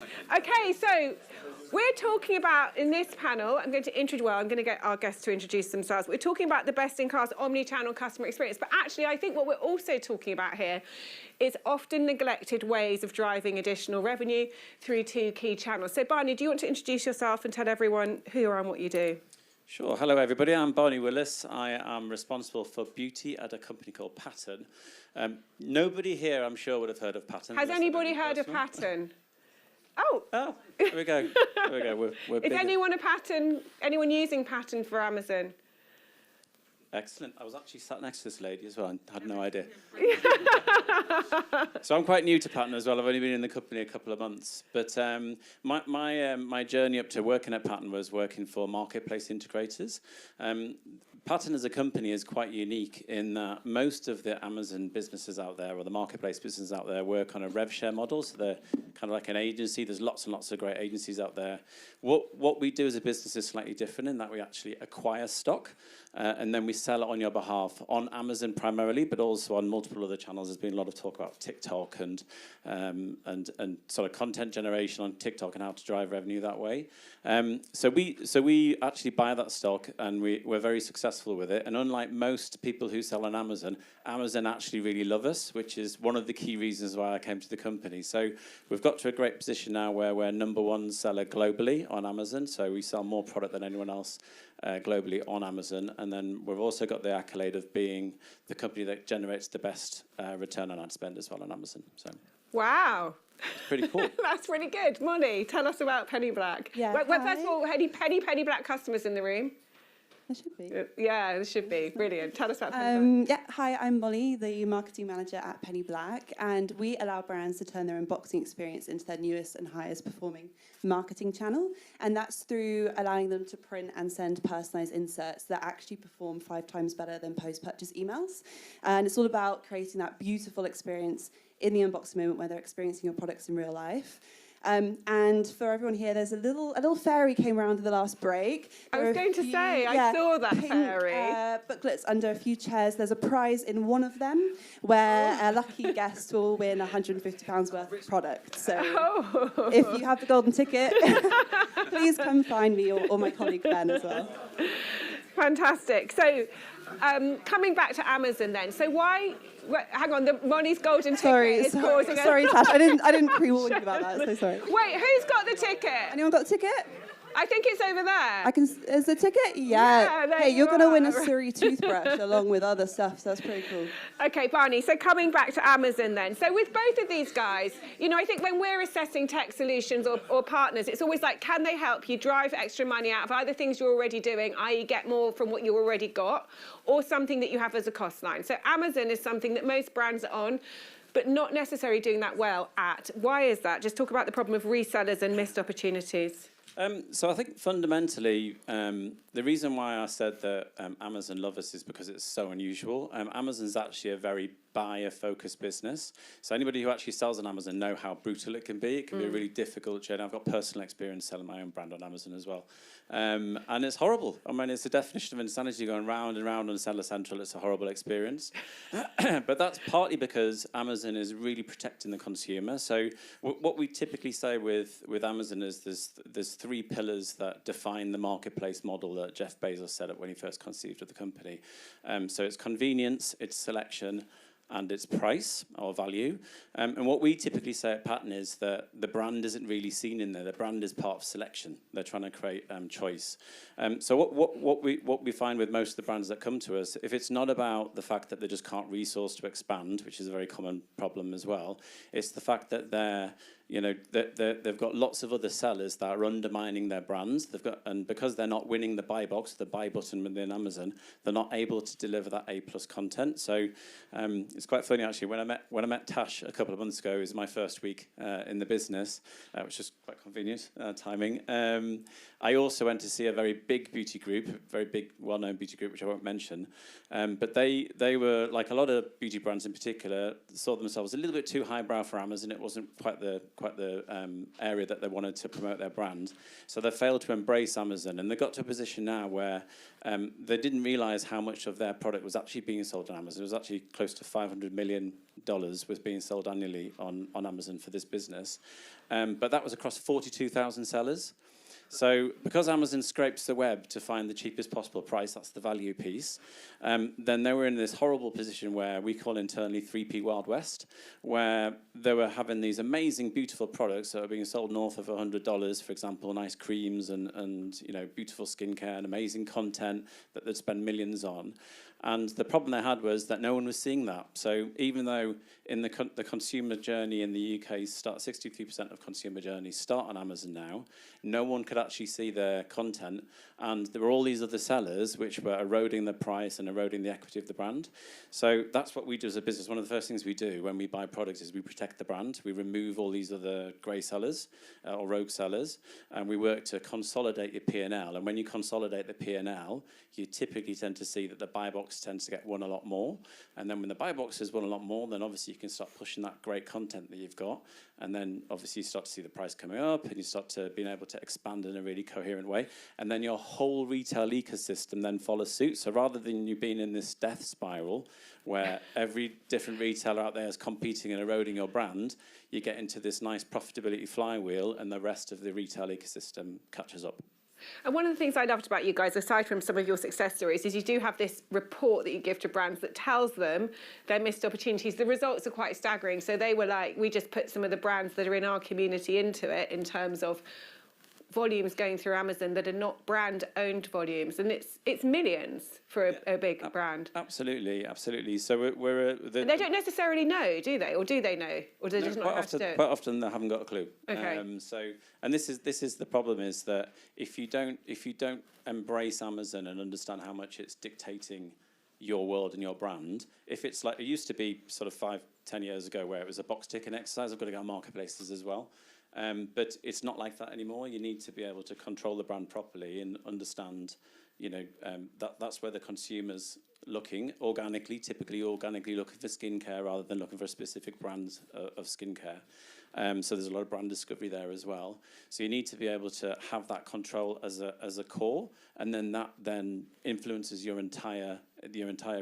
Okay, so we're talking about, in this panel, I'm going to get our guests to introduce themselves. We're talking about the best-in-class omni-channel customer experience, but actually I think what we're also talking about here is often neglected ways of driving additional revenue through two key channels. So Barney, do you want to introduce yourself and tell everyone who you are and what you do? Sure. Hello, everybody. I'm Barney Willis. I am responsible for beauty at a company called Pattern. Nobody here, I'm sure, would have heard of Pattern. Has anybody heard of Pattern? Oh, there we go. There we go. We're is anyone using Pattern for Amazon? Excellent. I was actually sat next to this lady as well and had no idea. So I'm quite new to Pattern as well. I've only been in the company a couple of months. But my journey up to working at Pattern was working for marketplace integrators. Pattern as a company is quite unique in that most of the Amazon businesses out there, or the marketplace businesses out there, work on a rev share model. So they're kind of like an agency. There's lots and lots of great agencies out there. What we do as a business is slightly different in that we actually acquire stock and then we sell it on your behalf on Amazon primarily, but also on multiple other channels. There's been a lot of talk about TikTok and sort of content generation on TikTok and how to drive revenue that way. So we actually buy that stock and we're very successful with it. And unlike most people who sell on Amazon, Amazon actually really love us, which is one of the key reasons why I came to the company. So we've got to a great position now where we're #1 seller globally on Amazon. So we sell more product than anyone else globally on Amazon. And then we've also got the accolade of being the company that generates the best return on ad spend as well on Amazon. So. Wow. It's pretty cool. That's really good. Molly, tell us about Penny Black. Yeah, well, first of all, any Penny Black customers in the room? There should be. Yeah, there should be. Brilliant. Tell us about Penny Black. Yeah, hi, I'm Molly, the marketing manager at Penny Black, and we allow brands to turn their unboxing experience into their newest and highest performing marketing channel, and that's through allowing them to print and send personalized inserts that actually perform 5 times better than post-purchase emails. And it's all about creating that beautiful experience in the unboxing moment where they're experiencing your products in real life. And for everyone here, there's a little fairy came around in the last break. I was going to say, I saw that pink, fairy. Booklets under a few chairs. There's a prize in one of them where a lucky guest will win £150 worth of product. So if you have the golden ticket, please come find me or my colleague Ben as well. Fantastic. So coming back to Amazon then. So why... hang on, Molly's golden ticket is causing us... Sorry, Tash, I didn't pre-warn you about that, so sorry. Wait, who's got the ticket? Anyone got the ticket? I think it's over there. Is the ticket? Yeah. Hey, you're going to win a Siri toothbrush along with other stuff, so that's pretty cool. Okay, Barney, so coming back to Amazon then. So with both of these guys, you know, I think when we're assessing tech solutions or partners, it's always like, can they help you drive extra money out of either things you're already doing, i.e. get more from what you already got, or something that you have as a cost line. So Amazon is something that most brands are on, but not necessarily doing that well at. Why is that? Just talk about the problem of resellers and missed opportunities. So I think fundamentally, the reason why I said that Amazon love us is because it's so unusual. Amazon's actually a very buyer-focused business. So anybody who actually sells on Amazon know how brutal it can be. It can be a really difficult journey. I've got personal experience selling my own brand on Amazon as well. And it's horrible. I mean, it's the definition of insanity going round and round on Seller Central. It's a horrible experience. But that's partly because Amazon is really protecting the consumer. So what we typically say with Amazon is there's 3 pillars that define the marketplace model that Jeff Bezos set up when he first conceived of the company. So it's convenience, it's selection, and its price or value. And what we typically say at Pattern is that the brand isn't really seen in there. The brand is part of selection. They're trying to create choice. So what we find with most of the brands that come to us, if it's not about the fact that they just can't resource to expand, which is a very common problem as well, it's the fact that they've got lots of other sellers that are undermining their brands. And because they're not winning the buy box, the buy button within Amazon, they're not able to deliver that A+ content. So it's quite funny actually. When I met Tash a couple of months ago, it was my first week in the business, which is quite convenient timing. I also went to see a very big beauty group, very big, well-known beauty group, which I won't mention. But they were, like a lot of beauty brands in particular, saw themselves a little bit too highbrow for Amazon. It wasn't quite the area that they wanted to promote their brand. So they failed to embrace Amazon, and they got to a position now where they didn't realise how much of their product was actually being sold on Amazon. It was actually close to $500 million was being sold annually on Amazon for this business, but that was across 42,000 sellers. So because Amazon scrapes the web to find the cheapest possible price, that's the value piece, then they were in this horrible position where we call internally 3P Wild West, where they were having these amazing, beautiful products that are being sold north of $100, for example, nice creams and beautiful skincare and amazing content that they'd spend millions on. And the problem they had was that no one was seeing that. So even though in the consumer journey in the UK, 63% of consumer journeys start on Amazon now, no one could actually see their content. And there were all these other sellers which were eroding the price and eroding the equity of the brand. So that's what we do as a business. One of the first things we do when we buy products is we protect the brand. We remove all these other grey sellers or rogue sellers, and we work to consolidate your P&L. And when you consolidate the P&L, you typically tend to see that the buy box tends to get won a lot more. And then when the buy box has won a lot more, then obviously you can start pushing that great content that you've got. And then obviously you start to see the price coming up, and you start to being able to expand in a really coherent way. And then your whole retail ecosystem then follows suit. So rather than you being in this death spiral where every different retailer out there is competing and eroding your brand, you get into this nice profitability flywheel, and the rest of the retail ecosystem catches up. And one of the things I loved about you guys, aside from some of your success stories, is you do have this report that you give to brands that tells them their missed opportunities. The results are quite staggering. So they were like, we just put some of the brands that are in our community into it in terms of volumes going through Amazon that are not brand-owned volumes, and it's millions for a big brand. Absolutely, absolutely. So they don't necessarily know, do they? Or do they know? Or do they just not know how to do it? Quite often they haven't got a clue. Okay. And this is the problem, is that if you don't embrace Amazon and understand how much it's dictating your world and your brand, if it's like it used to be sort of 5-10 years ago where it was a box ticking exercise, I've got to go on marketplaces as well. But it's not like that anymore. You need to be able to control the brand properly and understand, that's where the consumer's looking typically organically looking for skincare rather than looking for a specific brand of skincare. So there's a lot of brand discovery there as well. So you need to be able to have that control as a core, and then that then influences your entire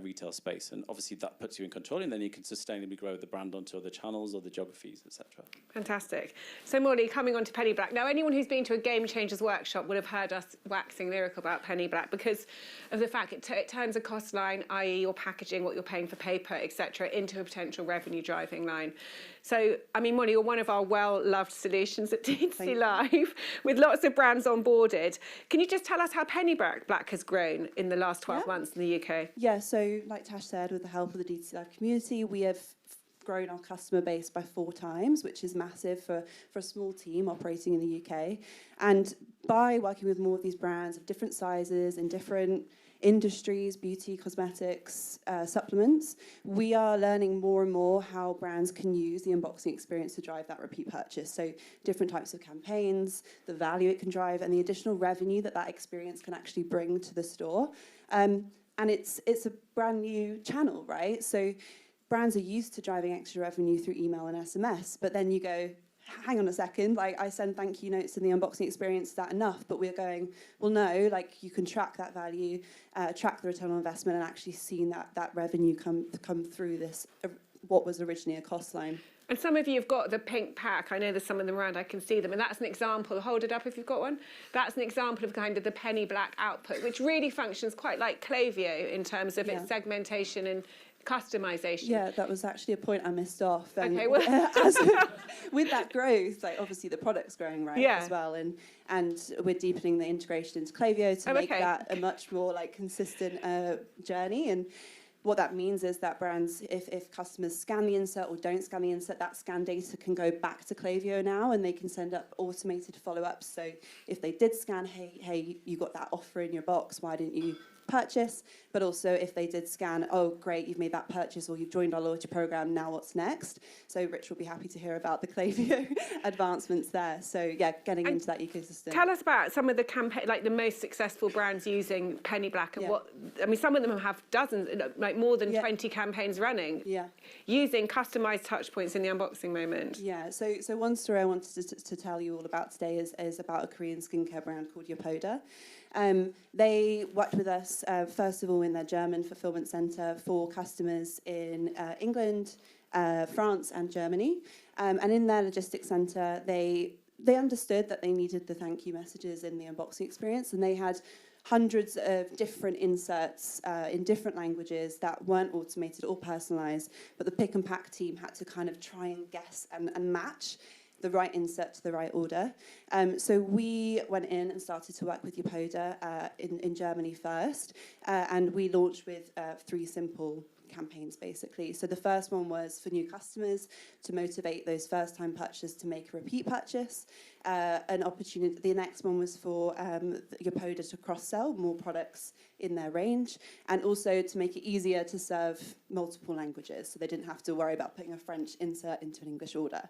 retail space. And obviously that puts you in control, and then you can sustainably grow the brand onto other channels or the geographies, etc. Fantastic. So Molly, coming on to Penny Black. Now, anyone who's been to a Game Changers workshop would have heard us waxing lyrical about Penny Black because of the fact it turns a cost line, i.e. your packaging, what you're paying for paper, etc., into a potential revenue driving line. So, I mean, Molly, you're one of our well-loved solutions at DTC Live with lots of brands onboarded. Can you just tell us how Penny Black has grown in the last 12 months in the UK? Yeah, so like Tash said, with the help of the DTC Live community, we have grown our customer base by 4 times, which is massive for a small team operating in the UK. And by working with more of these brands of different sizes and different industries, beauty, cosmetics, supplements, we are learning more and more how brands can use the unboxing experience to drive that repeat purchase. So different types of campaigns, the value it can drive, and the additional revenue that experience can actually bring to the store. And it's a brand new channel, right? So brands are used to driving extra revenue through email and SMS, but then you go, hang on a second, like I send thank you notes in the unboxing experience, is that enough? But we're going, well, no, like you can track that value, track the return on investment, and actually seeing that revenue come through this, what was originally a cost line. And some of you have got the pink pack. I know there's some of them around, I can see them. And that's an example. Hold it up if you've got one. That's an example of kind of the Penny Black output, which really functions quite like Klaviyo in terms of its segmentation and customization. Yeah, that was actually a point I missed off. And okay, well, with that growth, like obviously the product's growing as well, and we're deepening the integration into Klaviyo to make that a much more like consistent journey. And what that means is that brands, if customers scan the insert or don't scan the insert, that scan data can go back to Klaviyo now, and they can send up automated follow-ups. So if they did scan, hey, you got that offer in your box, why didn't you purchase, but also if they did scan, oh, great, you've made that purchase or you've joined our loyalty program, now what's next? So Rich will be happy to hear about the Klaviyo advancements there. So yeah, getting into that ecosystem. Tell us about some of the campaign, like the most successful brands using Penny Black, and what, I mean, some of them have dozens, like more than 20 campaigns running, using customized touch points in the unboxing moment. Yeah, so one story I wanted to tell you all about today is about a Korean skincare brand called Yopoda. They worked with us, first of all, in their German fulfillment center for customers in England, France and Germany. And in their logistics center, they understood that they needed the thank you messages in the unboxing experience, and they had hundreds of different inserts in different languages that weren't automated or personalized, but the pick and pack team had to kind of try and guess and match the right insert to the right order. So we went in and started to work with Yopoda in Germany first, and we launched with 3 simple campaigns, basically. So the first one was for new customers to motivate those first-time purchasers to make a repeat purchase. An opportunity. The next one was for Yopoda to cross-sell more products in their range, and also to make it easier to serve multiple languages, so they didn't have to worry about putting a French insert into an English order.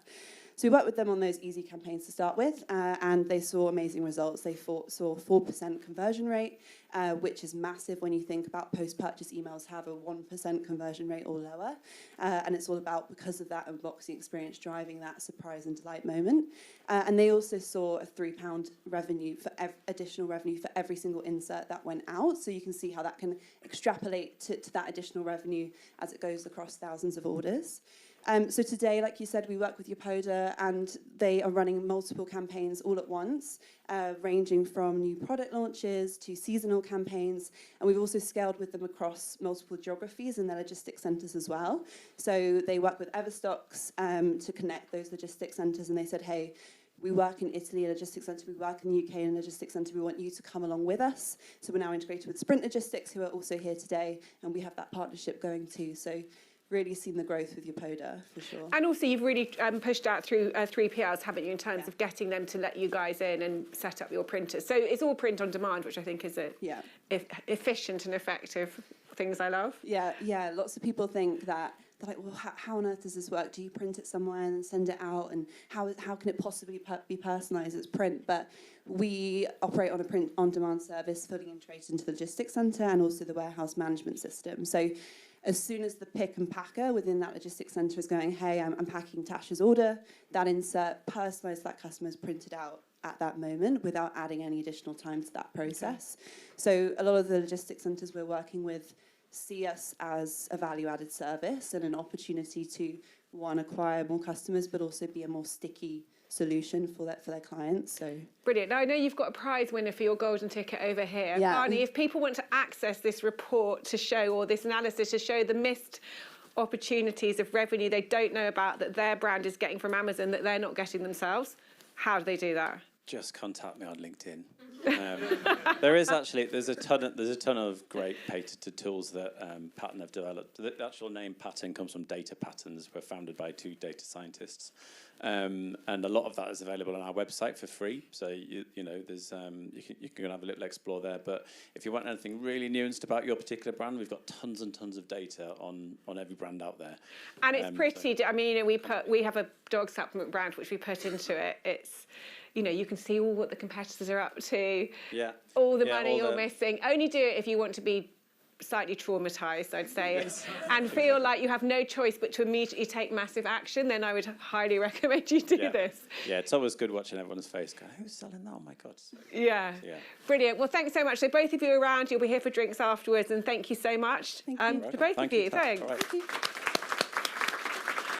So we worked with them on those easy campaigns to start with, and they saw amazing results. They saw 4% conversion rate, which is massive when you think about post-purchase emails have a 1% conversion rate or lower. And it's all about, because of that unboxing experience, driving that surprise and delight moment. And they also saw a £3 revenue for additional revenue for every single insert that went out. So you can see how that can extrapolate to that additional revenue as it goes across thousands of orders. So today, like you said, we work with Yopoda, and they are running multiple campaigns all at once, ranging from new product launches to seasonal campaigns. And we've also scaled with them across multiple geographies in their logistics centres as well. So they work with Everstocks to connect those logistics centres, and they said, hey, we work in Italy in a logistics centre, we work in the UK in a logistics centre, we want you to come along with us. So we're now integrated with Sprint Logistics, who are also here today, and we have that partnership going too. So really seen the growth with Yopoda, for sure. And also you've really pushed out through 3PLs, haven't you, in terms of getting them to let you guys in and set up your printers. So it's all print on demand, which I think is a efficient and effective things I love. Yeah, lots of people think that, they're like, well, how on earth does this work? Do you print it somewhere and send it out? And how can it possibly be personalised as print? But we operate on a print-on-demand service fully integrated into the logistics centre and also the warehouse management system. So as soon as the pick and packer within that logistics centre is going, hey, I'm packing Tasha's order, that insert personalised, that customer is printed out at that moment without adding any additional time to that process. Okay. So a lot of the logistics centres we're working with see us as a value-added service and an opportunity to, one, acquire more customers, but also be a more sticky solution for their clients. So brilliant. Now I know you've got a prize winner for your golden ticket over here. Yeah. Barney, if people want to access this report to show, or this analysis to show the missed opportunities of revenue they don't know about that their brand is getting from Amazon that they're not getting themselves, how do they do that? Just contact me on LinkedIn. There's a ton of great patented tools that Pattern have developed. The actual name Pattern comes from data patterns. We're founded by 2 data scientists, and a lot of that is available on our website for free. So you know, there's you can have a little explore there. But if you want anything really nuanced about your particular brand, we've got tons and tons of data on every brand out there. And it's pretty. I mean, we have a dog supplement brand which we put into it. It's, you know, you can see all what the competitors are up to, all the money you're missing. Only do it if you want to be slightly traumatised, I'd say, and feel like you have no choice but to immediately take massive action. Then I would highly recommend you do this. Yeah, it's always good watching everyone's face go, who's selling that? Oh my God. Yeah. Brilliant. Well, thanks so much. So both of you around, you'll be here for drinks afterwards, and thank you so much to both of you. Thanks. Thank you.